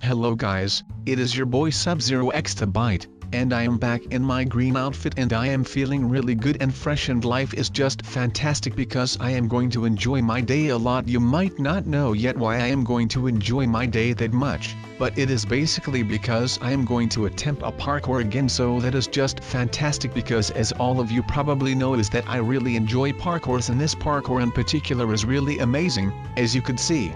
Hello guys, it is your boy Sub-Zero Exabyte, and I am back in my green outfit and I am feeling really good and fresh and life is just fantastic because I am going to enjoy my day a lot. You might not know yet why I am going to enjoy my day that much, but it is basically because I am going to attempt a parkour again, so that is just fantastic because as all of you probably know is that I really enjoy parkours, and this parkour in particular is really amazing, as you could see.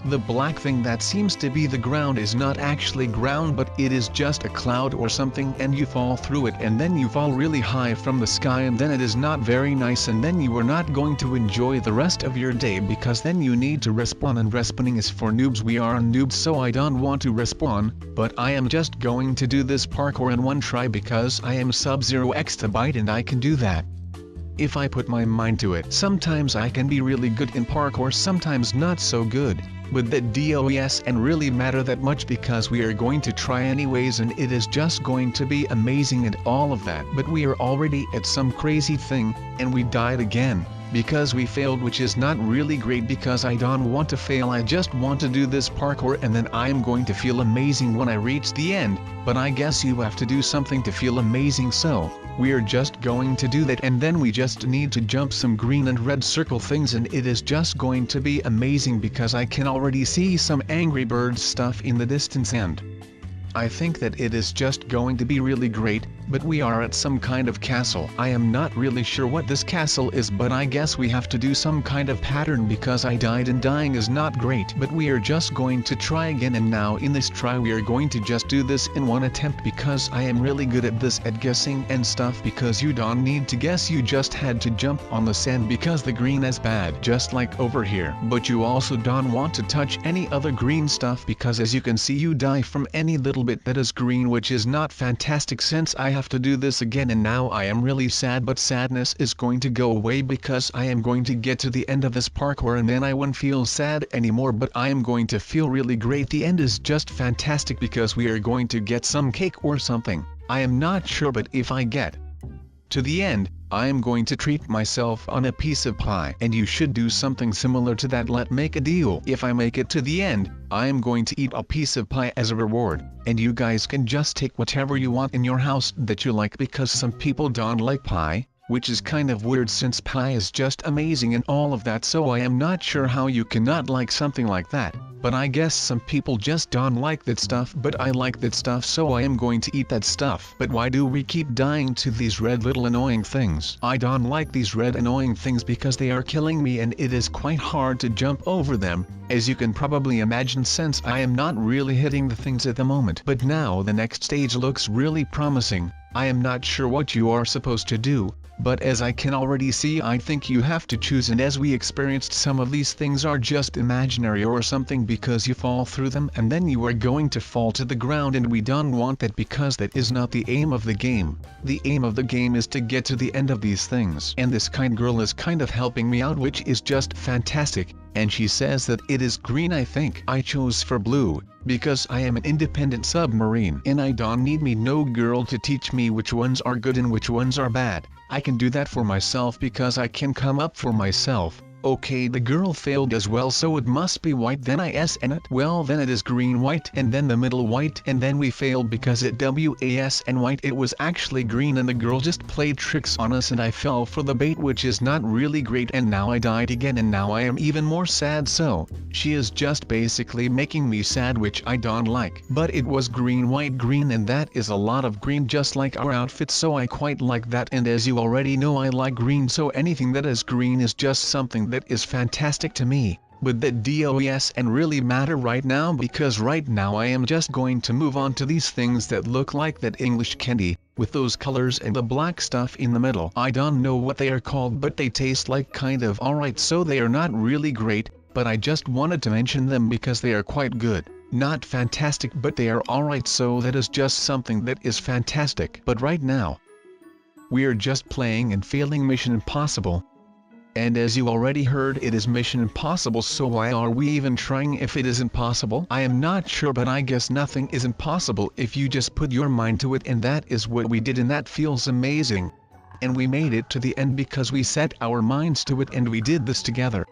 The black thing that seems to be the ground is not actually ground, but it is just a cloud or something, and you fall through it and then you fall really high from the sky, and then it is not very nice, and then you are not going to enjoy the rest of your day because then you need to respawn, and respawning is for noobs. We are noobs, so I don't want to respawn, but I am just going to do this parkour in one try because I am Sub-Zero Exabyte and I can do that. If I put my mind to it, sometimes I can be really good in parkour, sometimes not so good. But that doesn't really matter that much because we are going to try anyways, and it is just going to be amazing and all of that. But we are already at some crazy thing, and we died again, because we failed, which is not really great because I don't want to fail. I just want to do this parkour and then I am going to feel amazing when I reach the end, but I guess you have to do something to feel amazing, so we are just going to do that, and then we just need to jump some green and red circle things, and it is just going to be amazing because I can already see some Angry Birds stuff in the distance, and I think that it is just going to be really great. But we are at some kind of castle. I am not really sure what this castle is, but I guess we have to do some kind of pattern because I died and dying is not great. But we are just going to try again, and now in this try we are going to just do this in one attempt because I am really good at this, at guessing and stuff, because you don't need to guess, you just had to jump on the sand because the green is bad, just like over here. But you also don't want to touch any other green stuff because as you can see you die from any little bit that is green, which is not fantastic since I have to do this again, and now I am really sad, but sadness is going to go away because I am going to get to the end of this parkour and then I won't feel sad anymore, but I am going to feel really great. The end is just fantastic because we are going to get some cake or something. I am not sure, but if I get to the end, I am going to treat myself on a piece of pie, and you should do something similar to that. Let's make a deal. If I make it to the end, I am going to eat a piece of pie as a reward, and you guys can just take whatever you want in your house that you like, because some people don't like pie, which is kind of weird since pie is just amazing and all of that, so I am not sure how you cannot like something like that. But I guess some people just don't like that stuff, but I like that stuff, so I am going to eat that stuff. But why do we keep dying to these red little annoying things? I don't like these red annoying things because they are killing me and it is quite hard to jump over them, as you can probably imagine, since I am not really hitting the things at the moment. But now the next stage looks really promising. I am not sure what you are supposed to do, but as I can already see, I think you have to choose, and as we experienced, some of these things are just imaginary or something because you fall through them and then you are going to fall to the ground, and we don't want that because that is not the aim of the game. The aim of the game is to get to the end of these things, and this kind girl is kind of helping me out, which is just fantastic, and she says that it is green. I think I chose for blue because I am an independent submarine and I don't need no girl to teach me which ones are good and which ones are bad. I can do that for myself because I can come up for myself. Okay, the girl failed as well, so it must be white. Then I SN it. Well, then it is green, white, and then the middle white, and then we failed because it WASN white. It was actually green and the girl just played tricks on us and I fell for the bait, which is not really great, and now I died again and now I am even more sad, so she is just basically making me sad, which I don't like. But it was green, white, green, and that is a lot of green just like our outfit, so I quite like that, and as you already know I like green, so anything that is green is just something that is fantastic to me. But that doesn't really matter right now because right now I am just going to move on to these things that look like that English candy, with those colors and the black stuff in the middle. I don't know what they are called, but they taste like kind of alright, so they are not really great, but I just wanted to mention them because they are quite good. Not fantastic, but they are alright, so that is just something that is fantastic. But right now, we are just playing and failing Mission Impossible. And as you already heard, it is Mission Impossible, so why are we even trying if it is impossible? I am not sure, but I guess nothing is impossible if you just put your mind to it, and that is what we did, and that feels amazing. And we made it to the end because we set our minds to it and we did this together.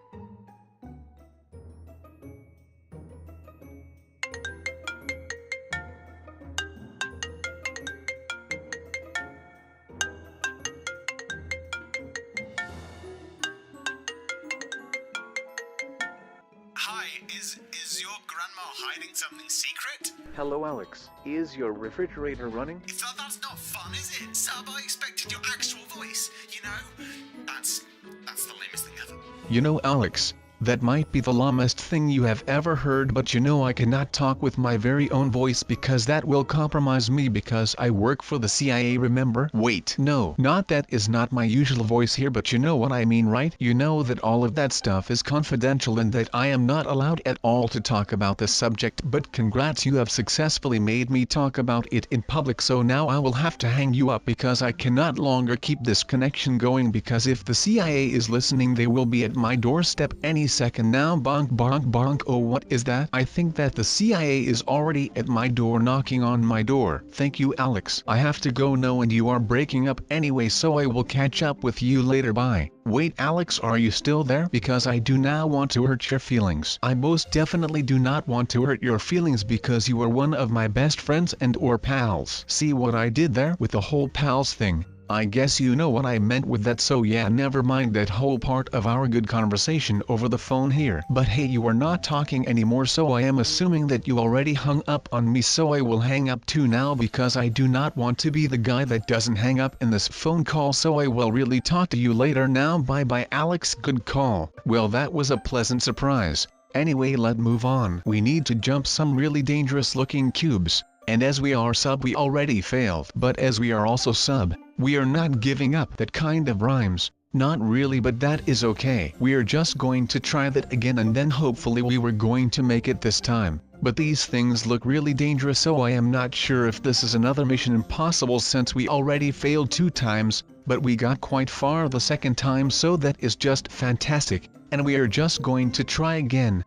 Is your grandma hiding something secret? Hello Alex, is your refrigerator running? That's not fun, is it? Sub, I expected your actual voice. You know, that's the lamest thing ever. You know Alex, that might be the lamest thing you have ever heard, but you know I cannot talk with my very own voice because that will compromise me because I work for the CIA, remember? Wait, no, not that is not my usual voice here, but you know what I mean, right? You know that all of that stuff is confidential and that I am not allowed at all to talk about this subject, but congrats, you have successfully made me talk about it in public, so now I will have to hang you up because I cannot longer keep this connection going, because if the CIA is listening they will be at my doorstep any second now. Bonk bonk bonk. Oh, what is that? I think that the CIA is already at my door, knocking on my door. Thank you Alex, I have to go now and you are breaking up anyway, so I will catch up with you later, bye. Wait Alex, are you still there? Because I do not want to hurt your feelings. I most definitely do not want to hurt your feelings because you are one of my best friends and or pals. See what I did there with the whole pals thing? I guess you know what I meant with that, so yeah, never mind that whole part of our good conversation over the phone here. But hey, you are not talking anymore, so I am assuming that you already hung up on me, so I will hang up too now because I do not want to be the guy that doesn't hang up in this phone call, so I will really talk to you later now. Bye bye Alex, good call. Well, that was a pleasant surprise. Anyway, let's move on. We need to jump some really dangerous looking cubes. And as we are sub, we already failed. But as we are also sub, we are not giving up. That kind of rhymes. Not really, but that is okay. We are just going to try that again and then hopefully we were going to make it this time. But these things look really dangerous, so I am not sure if this is another Mission Impossible since we already failed 2 times, but we got quite far the second time, so that is just fantastic, and we are just going to try again.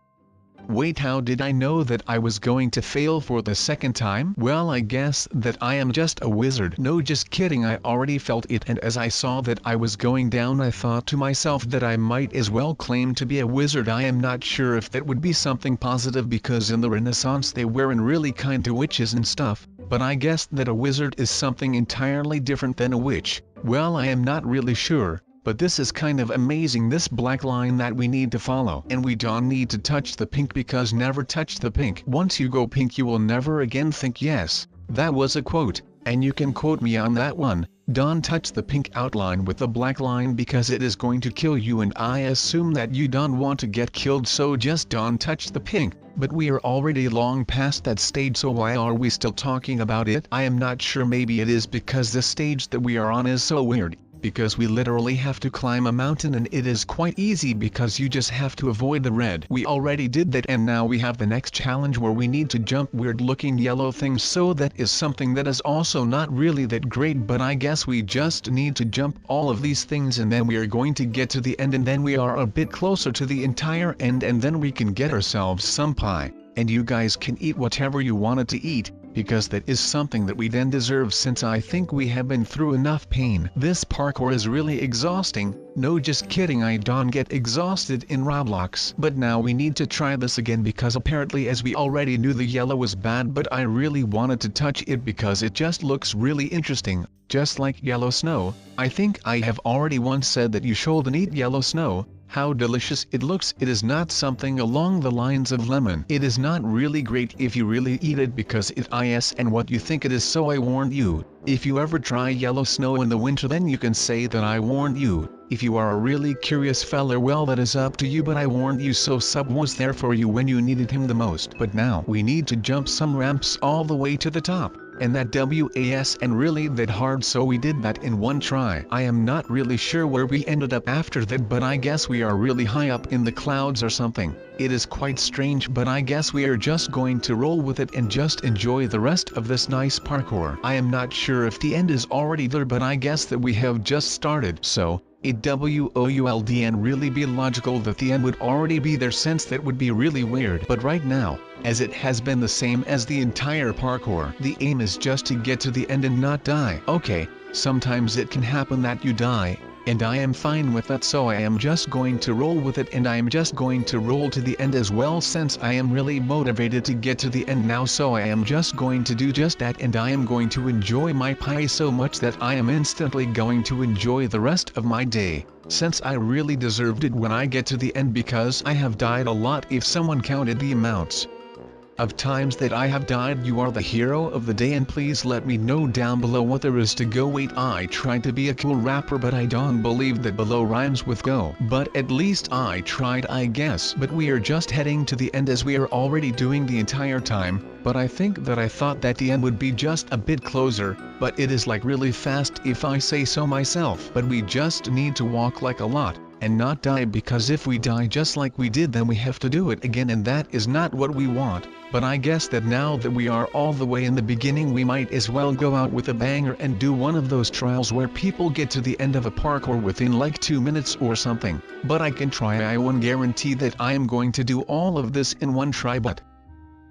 Wait, how did I know that I was going to fail for the second time? Well, I guess that I am just a wizard. No, just kidding, I already felt it, and as I saw that I was going down I thought to myself that I might as well claim to be a wizard. I am not sure if that would be something positive because in the Renaissance they weren't really kind to witches and stuff, but I guess that a wizard is something entirely different than a witch. Well, I am not really sure. But this is kind of amazing, this black line that we need to follow. And we don't need to touch the pink because never touch the pink. Once you go pink you will never again think. Yes, that was a quote, and you can quote me on that one. Don't touch the pink outline with the black line because it is going to kill you, and I assume that you don't want to get killed, so just don't touch the pink. But we are already long past that stage, so why are we still talking about it? I am not sure, maybe it is because the stage that we are on is so weird. Because we literally have to climb a mountain and it is quite easy because you just have to avoid the red. We already did that, and now we have the next challenge where we need to jump weird looking yellow things, so that is something that is also not really that great, but I guess we just need to jump all of these things and then we are going to get to the end, and then we are a bit closer to the entire end, and then we can get ourselves some pie. And you guys can eat whatever you wanted to eat, because that is something that we then deserve, since I think we have been through enough pain. This parkour is really exhausting. No, just kidding, I don't get exhausted in Roblox. But now we need to try this again because apparently, as we already knew, the yellow was bad, but I really wanted to touch it because it just looks really interesting, just like yellow snow. I think I have already once said that you shouldn't eat yellow snow. How delicious it looks. It is not something along the lines of lemon. It is not really great if you really eat it because it is and what you think it is, so I warned you. If you ever try yellow snow in the winter, then you can say that I warned you. If you are a really curious fella, well, that is up to you, but I warned you, so Sub was there for you when you needed him the most. But now we need to jump some ramps all the way to the top. And that was and really that hard, so we did that in one try. I am not really sure where we ended up after that, but I guess we are really high up in the clouds or something. It is quite strange, but I guess we are just going to roll with it and just enjoy the rest of this nice parkour. I am not sure if the end is already there, but I guess that we have just started, so it would really be logical that the end would already be there, since that would be really weird. But right now, as it has been the same as the entire parkour, the aim is just to get to the end and not die. Okay, sometimes it can happen that you die, and I am fine with that, so I am just going to roll with it, and I am just going to roll to the end as well, since I am really motivated to get to the end now, so I am just going to do just that, and I am going to enjoy my pie so much that I am instantly going to enjoy the rest of my day, since I really deserved it when I get to the end, because I have died a lot. If someone counted the amounts of times that I have died, you are the hero of the day, and please let me know down below what there is to go. Wait, I tried to be a cool rapper, but I don't believe that below rhymes with go, but at least I tried, I guess. But we are just heading to the end as we are already doing the entire time, but I think that I thought that the end would be just a bit closer, but it is like really fast if I say so myself. But we just need to walk like a lot and not die, because if we die just like we did, then we have to do it again, and that is not what we want. But I guess that now that we are all the way in the beginning, we might as well go out with a banger and do one of those trials where people get to the end of a parkour within like 2 minutes or something. But I can try. I won't guarantee that I am going to do all of this in one try, but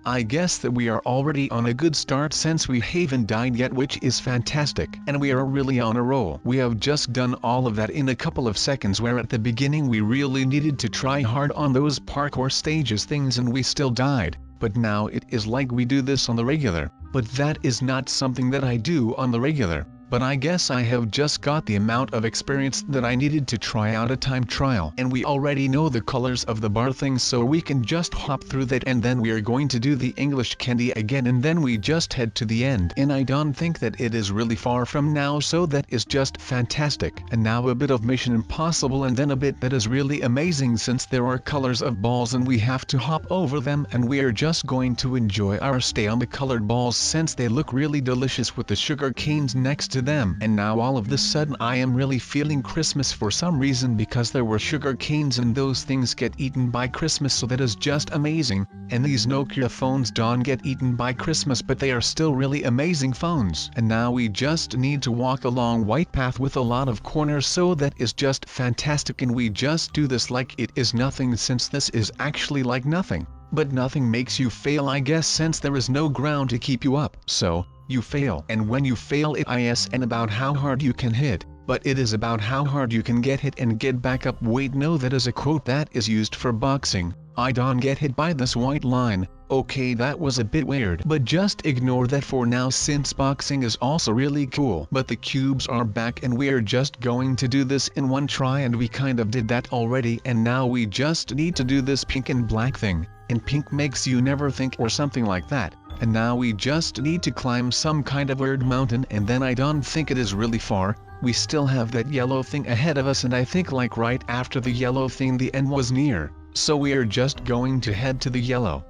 I guess that we are already on a good start since we haven't died yet, which is fantastic, and we are really on a roll. We have just done all of that in a couple of seconds, where at the beginning we really needed to try hard on those parkour stages things and we still died. But now it is like we do this on the regular, but that is not something that I do on the regular. But I guess I have just got the amount of experience that I needed to try out a time trial, and we already know the colors of the bar things, so we can just hop through that, and then we are going to do the English candy again, and then we just head to the end. And I don't think that it is really far from now, so that is just fantastic. And now a bit of Mission Impossible, and then a bit that is really amazing, since there are colors of balls and we have to hop over them, and we are just going to enjoy our stay on the colored balls since they look really delicious with the sugar canes next to them. And now all of the sudden I am really feeling Christmas for some reason, because there were sugar canes and those things get eaten by Christmas, so that is just amazing. And these Nokia phones don't get eaten by Christmas, but they are still really amazing phones. And now we just need to walk along white path with a lot of corners, so that is just fantastic, and we just do this like it is nothing, since this is actually like nothing. But nothing makes you fail, I guess, since there is no ground to keep you up, so you fail. And when you fail, it isn't about how hard you can hit, but it is about how hard you can get hit and get back up. Wait, no, that is a quote that is used for boxing. I don't get hit by this white line. Okay, that was a bit weird, but just ignore that for now, since boxing is also really cool. But the cubes are back, and we are just going to do this in one try, and we kind of did that already, and now we just need to do this pink and black thing, and pink makes you never think or something like that. And now we just need to climb some kind of weird mountain, and then I don't think it is really far. We still have that yellow thing ahead of us, and I think like right after the yellow thing the end was near. So we are just going to head to the yellow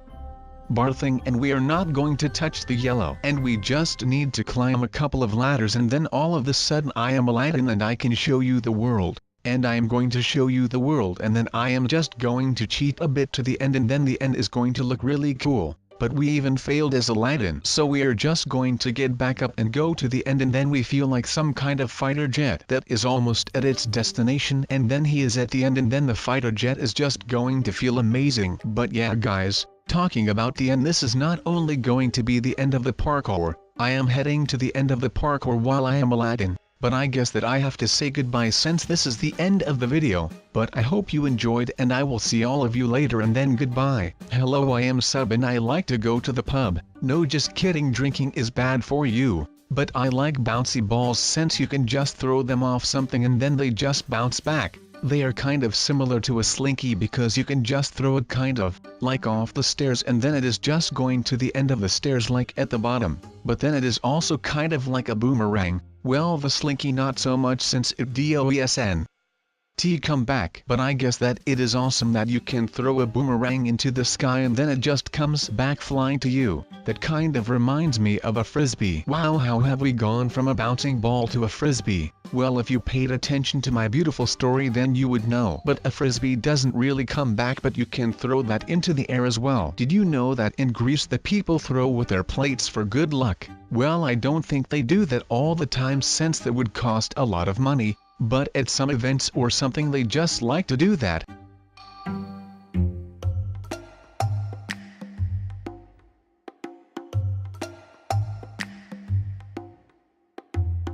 bar thing, and we are not going to touch the yellow. And we just need to climb a couple of ladders, and then all of a sudden I am Aladdin and I can show you the world. And I am going to show you the world, and then I am just going to cheat a bit to the end, and then the end is going to look really cool. But we even failed as Aladdin, so we are just going to get back up and go to the end, and then we feel like some kind of fighter jet that is almost at its destination, and then he is at the end, and then the fighter jet is just going to feel amazing. But yeah guys, talking about the end, this is not only going to be the end of the parkour. I am heading to the end of the parkour while I am Aladdin. But I guess that I have to say goodbye since this is the end of the video, but I hope you enjoyed, and I will see all of you later, and then goodbye. Hello, I am Sub and I like to go to the pub. No, just kidding, drinking is bad for you. But I like bouncy balls since you can just throw them off something and then they just bounce back. They are kind of similar to a slinky because you can just throw it kind of like off the stairs, and then it is just going to the end of the stairs like at the bottom. But then it is also kind of like a boomerang. Well, the slinky not so much since it doesn't come back. But I guess that it is awesome that you can throw a boomerang into the sky and then it just comes back flying to you. That kind of reminds me of a frisbee. Wow, how have we gone from a bouncing ball to a frisbee? Well, if you paid attention to my beautiful story then you would know. But a frisbee doesn't really come back, but you can throw that into the air as well. Did you know that in Greece the people throw with their plates for good luck? Well, I don't think they do that all the time since that would cost a lot of money. But at some events or something they just like to do that.